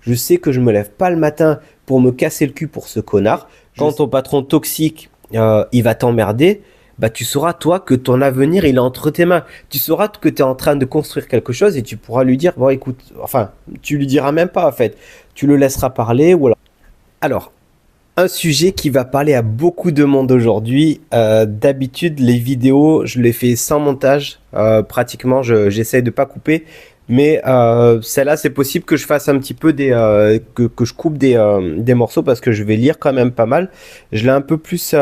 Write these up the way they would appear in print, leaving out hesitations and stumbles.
Je sais que je me lève pas le matin pour me casser le cul pour ce connard. Quand ton patron toxique, il va t'emmerder, bah tu sauras toi que ton avenir il est entre tes mains. Tu sauras que tu es en train de construire quelque chose et tu pourras lui dire bon écoute, enfin tu lui diras même pas en fait, tu le laisseras parler ou alors un sujet qui va parler à beaucoup de monde aujourd'hui. D'habitude, les vidéos, je les fais sans montage. Pratiquement, j'essaye de pas couper. Mais celle-là, c'est possible que je fasse un petit peu que je coupe des morceaux parce que je vais lire quand même pas mal. Je l'ai un peu plus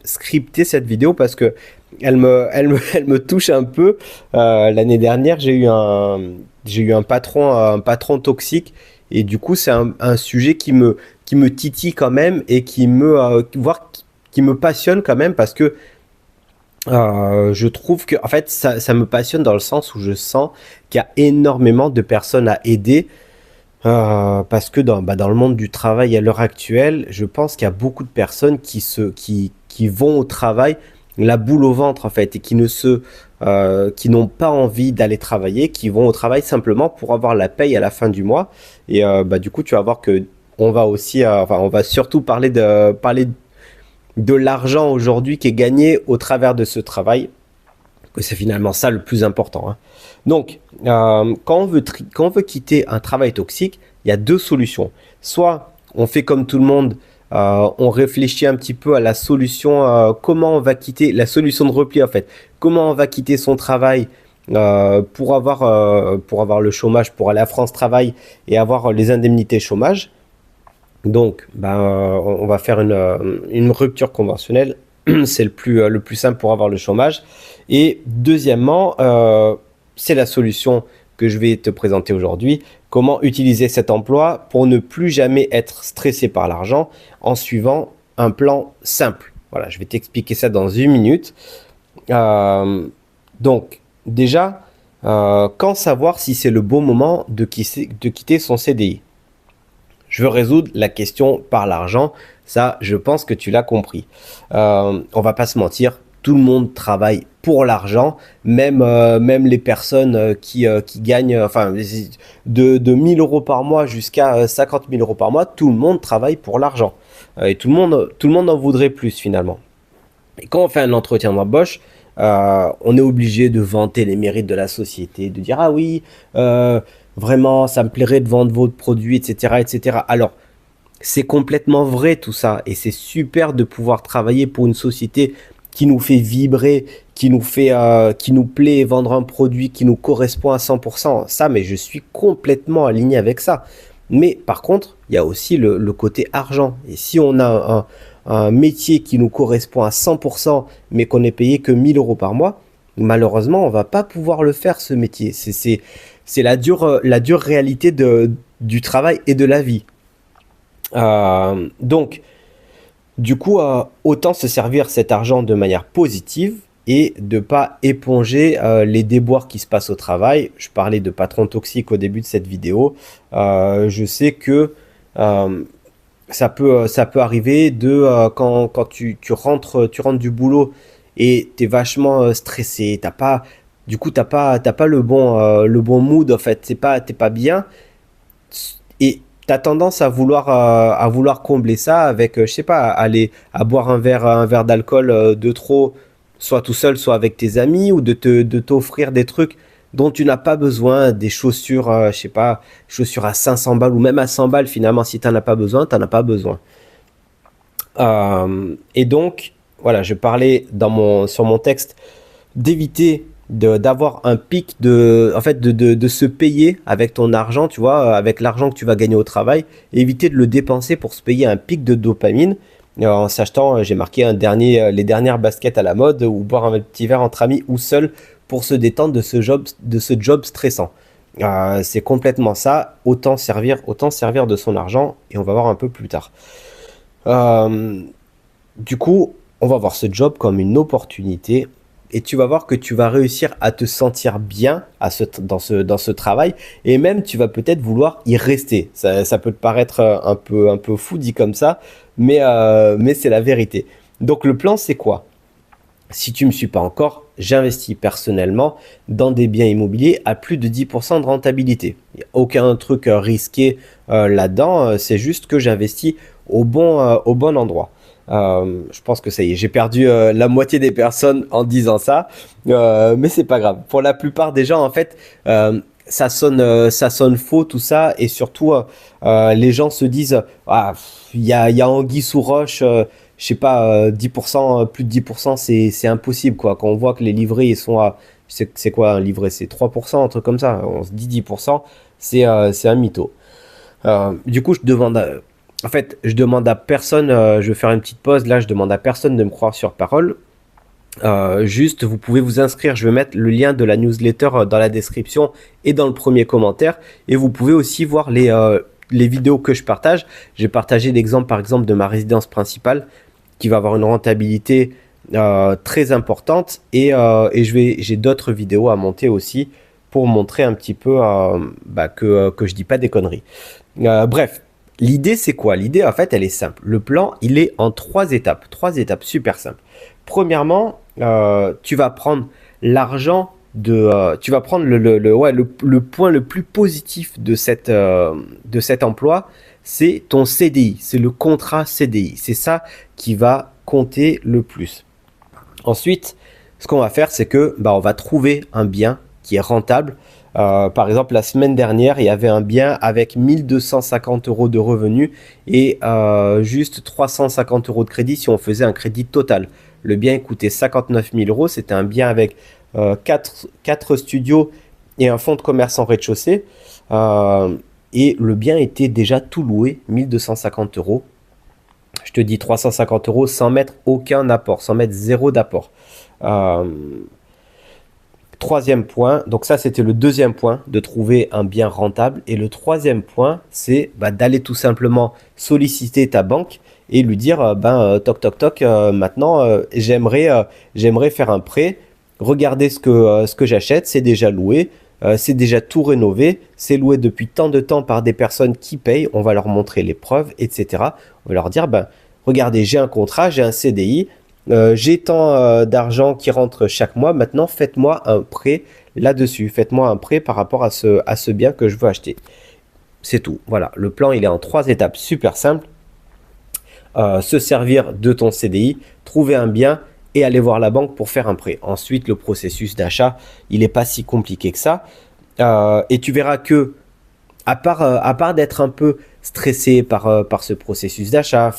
scripté cette vidéo parce que elle me touche un peu. L'année dernière, j'ai eu un patron toxique et du coup, c'est un sujet qui me titille quand même et qui me passionne quand même parce que je trouve que en fait ça me passionne dans le sens où je sens qu'il y a énormément de personnes à aider parce que dans le monde du travail à l'heure actuelle, je pense qu'il y a beaucoup de personnes qui vont au travail la boule au ventre en fait et qui n'ont pas envie d'aller travailler, qui vont au travail simplement pour avoir la paye à la fin du mois et du coup tu vas voir que on va aussi on va surtout parler de l'argent aujourd'hui qui est gagné au travers de ce travail, que c'est finalement ça le plus important, hein. Donc, quand on veut quitter un travail toxique, il y a deux solutions. Soit on fait comme tout le monde, on réfléchit un petit peu à la solution, comment on va quitter, la solution de repli en fait, comment on va quitter son travail pour avoir le chômage, pour aller à France Travail et avoir les indemnités chômage. Donc, on va faire une rupture conventionnelle. C'est le plus simple pour avoir le chômage. Et deuxièmement, c'est la solution que je vais te présenter aujourd'hui. Comment utiliser cet emploi pour ne plus jamais être stressé par l'argent en suivant un plan simple. Voilà, je vais t'expliquer ça dans une minute. Donc, déjà, quand savoir si c'est le bon moment de quitter son CDI? Je veux résoudre la question par l'argent. Ça, je pense que tu l'as compris. On va pas se mentir, tout le monde travaille pour l'argent, même les personnes qui gagnent de 1000 euros par mois jusqu'à 50 000 euros par mois, tout le monde travaille pour l'argent. Et tout le monde en voudrait plus finalement. Et quand on fait un entretien d'embauche, on est obligé de vanter les mérites de la société, de dire ah oui, vraiment ça me plairait de vendre votre produit, etc., etc. Alors c'est complètement vrai tout ça et c'est super de pouvoir travailler pour une société qui nous fait vibrer, qui nous plaît, vendre un produit qui nous correspond à 100%. Ça, mais je suis complètement aligné avec ça. Mais par contre, il y a aussi le côté argent. Et si on a un métier qui nous correspond à 100%, mais qu'on est payé que 1000 euros par mois, malheureusement, on va pas pouvoir le faire, ce métier. C'est la dure réalité du travail et de la vie. Donc, du coup, autant se servir cet argent de manière positive et de pas éponger les déboires qui se passent au travail. Je parlais de patron toxique au début de cette vidéo. Je sais que ça peut arriver quand tu rentres du boulot et tu es vachement stressé, t'as pas le bon mood en fait, t'es pas bien et t'as tendance à vouloir combler ça avec je sais pas, aller à boire un verre d'alcool de trop, soit tout seul, soit avec tes amis, ou de t'offrir des trucs dont tu n'as pas besoin, des chaussures, je sais pas, chaussures à 500 balles ou même à 100 balles finalement, si t'en as pas besoin, t'en as pas besoin. Et donc, voilà, je parlais sur mon texte d'éviter d'avoir un pic de se payer avec ton argent, tu vois, avec l'argent que tu vas gagner au travail, et éviter de le dépenser pour se payer un pic de dopamine en s'achetant, j'ai marqué les dernières baskets à la mode ou boire un petit verre entre amis ou seul pour se détendre de ce job stressant. C'est complètement ça, autant servir de son argent et on va voir un peu plus tard. Du coup, on va voir ce job comme une opportunité et tu vas voir que tu vas réussir à te sentir bien dans ce travail et même tu vas peut-être vouloir y rester. Ça peut te paraître un peu fou dit comme ça, mais c'est la vérité. Donc le plan c'est quoi? Si tu me suis pas encore, j'investis personnellement dans des biens immobiliers à plus de 10% de rentabilité. Il n'y a aucun truc risqué là-dedans, c'est juste que j'investis au bon endroit. Je pense que ça y est, j'ai perdu la moitié des personnes en disant ça, mais c'est pas grave. Pour la plupart des gens, en fait, ça sonne faux tout ça, et surtout les gens se disent ah, il y a anguille sous roche, je sais pas, 10%, plus de 10%, c'est impossible quoi. Quand on voit que les livrets ils sont à, c'est quoi un livret, c'est 3%, un truc comme ça, on se dit 10%, c'est un mytho. Du coup, je demande à personne, je vais faire une petite pause là, je demande à personne de me croire sur parole. Juste, vous pouvez vous inscrire. Je vais mettre le lien de la newsletter dans la description et dans le premier commentaire. Et vous pouvez aussi voir les vidéos que je partage. J'ai partagé l'exemple, par exemple, de ma résidence principale qui va avoir une rentabilité très importante. Et j'ai d'autres vidéos à monter aussi pour montrer un petit peu que je dis pas des conneries. Bref. L'idée, c'est quoi? L'idée, en fait, elle est simple. Le plan, il est en 3 étapes. 3 étapes super simples. Premièrement, tu vas prendre l'argent tu vas prendre le point le plus positif de cet emploi, c'est ton CDI, c'est le contrat CDI. C'est ça qui va compter le plus. Ensuite, ce qu'on va faire, c'est que on va trouver un bien qui est rentable. Par exemple, la semaine dernière, il y avait un bien avec 1250 euros de revenus et juste 350 euros de crédit si on faisait un crédit total. Le bien coûtait 59 000 euros. C'était un bien avec 4 studios et un fonds de commerce en rez-de-chaussée. Et le bien était déjà tout loué, 1250 euros. Je te dis 350 euros sans mettre aucun apport, sans mettre zéro d'apport. Troisième point, donc ça c'était le deuxième point, de trouver un bien rentable. Et le troisième point, c'est d'aller tout simplement solliciter ta banque et lui dire toc toc toc, maintenant j'aimerais faire un prêt. Regardez ce que j'achète, c'est déjà loué, c'est déjà tout rénové, c'est loué depuis tant de temps par des personnes qui payent. On va leur montrer les preuves, etc. On va leur dire regardez, j'ai un contrat, j'ai un CDI. J'ai tant d'argent qui rentre chaque mois. Maintenant, faites-moi un prêt là-dessus. Faites-moi un prêt par rapport à ce bien que je veux acheter. C'est tout. Voilà, le plan, il est en 3 étapes super simples. Se servir de ton CDI, trouver un bien et aller voir la banque pour faire un prêt. Ensuite, le processus d'achat, il n'est pas si compliqué que ça. Et tu verras que, à part d'être un peu stressé par ce processus d'achat,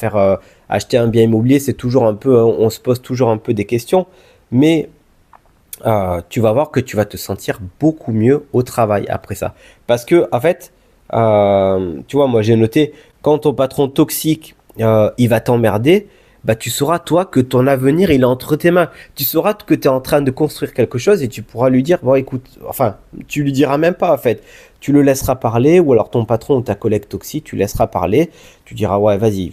acheter un bien immobilier, c'est toujours un peu, on se pose toujours un peu des questions, mais tu vas voir que tu vas te sentir beaucoup mieux au travail après ça. Parce que, en fait, tu vois, moi j'ai noté, quand ton patron toxique, il va t'emmerder, tu sauras, toi, que ton avenir, il est entre tes mains. Tu sauras que tu es en train de construire quelque chose et tu pourras lui dire, bon, écoute, enfin, tu lui diras même pas, en fait. Tu le laisseras parler, ou alors ton patron ou ta collègue toxique, tu laisseras parler. Tu diras, ouais, vas-y,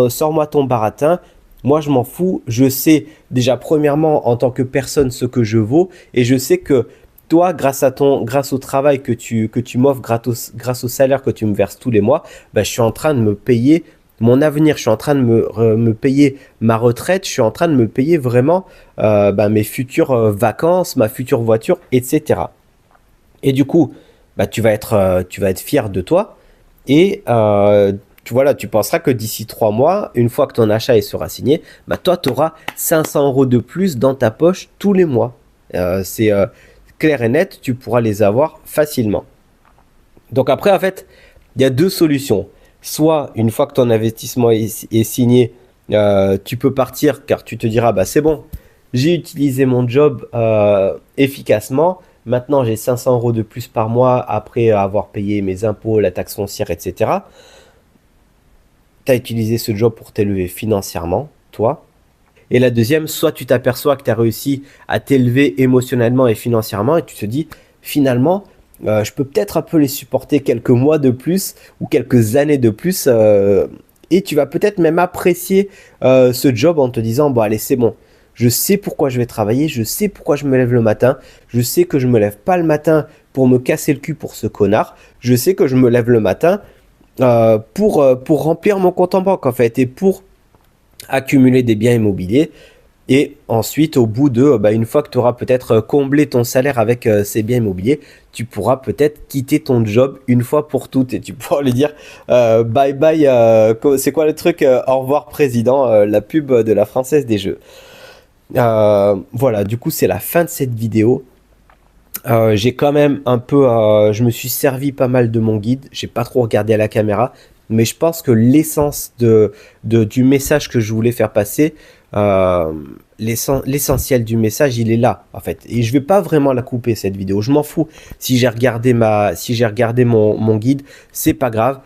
sors-moi ton baratin. Moi, je m'en fous. Je sais déjà, premièrement, en tant que personne, ce que je vaux. Et je sais que toi, grâce au travail que tu m'offres, grâce au salaire que tu me verses tous les mois, je suis en train de me payer mon avenir. Je suis en train de me payer ma retraite. Je suis en train de me payer vraiment mes futures vacances, ma future voiture, etc. Et du coup, tu vas être fier de toi. Et tu penseras que d'ici 3 mois, une fois que ton achat sera signé, toi, tu auras 500 euros de plus dans ta poche tous les mois. C'est clair et net, tu pourras les avoir facilement. Donc après, en fait, il y a 2 solutions. Soit, une fois que ton investissement est signé, tu peux partir car tu te diras, c'est bon, j'ai utilisé mon job efficacement. Maintenant, j'ai 500 euros de plus par mois après avoir payé mes impôts, la taxe foncière, etc. Tu as utilisé ce job pour t'élever financièrement, toi. Et la deuxième, soit tu t'aperçois que tu as réussi à t'élever émotionnellement et financièrement et tu te dis, finalement, je peux peut-être un peu les supporter quelques mois de plus ou quelques années de plus. Et tu vas peut-être même apprécier ce job en te disant, bon allez, c'est bon. Je sais pourquoi je vais travailler, je sais pourquoi je me lève le matin, je sais que je me lève pas le matin pour me casser le cul pour ce connard, je sais que je me lève le matin pour remplir mon compte en banque en fait et pour accumuler des biens immobiliers. Et ensuite, au bout de, une fois que tu auras peut-être comblé ton salaire avec ces biens immobiliers, tu pourras peut-être quitter ton job une fois pour toutes et tu pourras lui dire bye bye, c'est quoi le truc au revoir président, la pub de la Française des Jeux. Voilà, du coup, c'est la fin de cette vidéo. J'ai quand même un peu, je me suis servi pas mal de mon guide. J'ai pas trop regardé à la caméra, mais je pense que l'essence du message que je voulais faire passer, euh, l'essentiel du message, il est là en fait. Et je vais pas vraiment la couper cette vidéo. Je m'en fous si j'ai regardé mon guide, c'est pas grave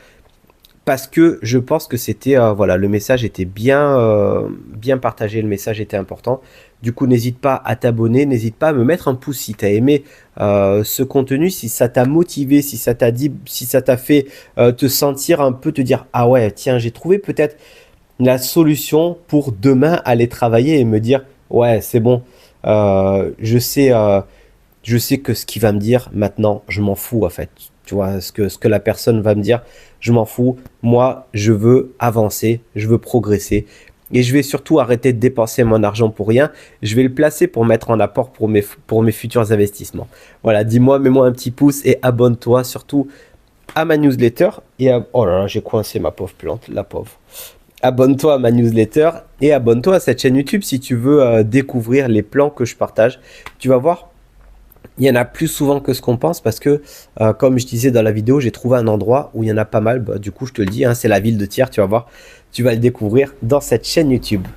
parce que je pense que c'était voilà, le message était bien partagé, le message était important. Du coup, n'hésite pas à t'abonner, n'hésite pas à me mettre un pouce si tu as aimé ce contenu, si ça t'a motivé, si ça t'a dit, si ça t'a fait te sentir un peu, te dire ah ouais, tiens, j'ai trouvé peut-être la solution pour demain aller travailler et me dire ouais, c'est bon, je sais que ce qu'il va me dire maintenant, je m'en fous en fait. Tu vois, ce que la personne va me dire, je m'en fous. Moi, je veux avancer, je veux progresser. Et je vais surtout arrêter de dépenser mon argent pour rien. Je vais le placer pour mettre en apport pour mes futurs investissements. Voilà, dis-moi, mets-moi un petit pouce et abonne-toi surtout à ma newsletter. Oh là là, j'ai coincé ma pauvre plante, la pauvre. Abonne-toi à ma newsletter et abonne-toi à cette chaîne YouTube si tu veux découvrir les plans que je partage. Tu vas voir, il y en a plus souvent que ce qu'on pense parce que, comme je disais dans la vidéo, j'ai trouvé un endroit où il y en a pas mal. Bah, du coup, je te le dis, hein, c'est la ville de Thiers, tu vas voir. Tu vas le découvrir dans cette chaîne YouTube.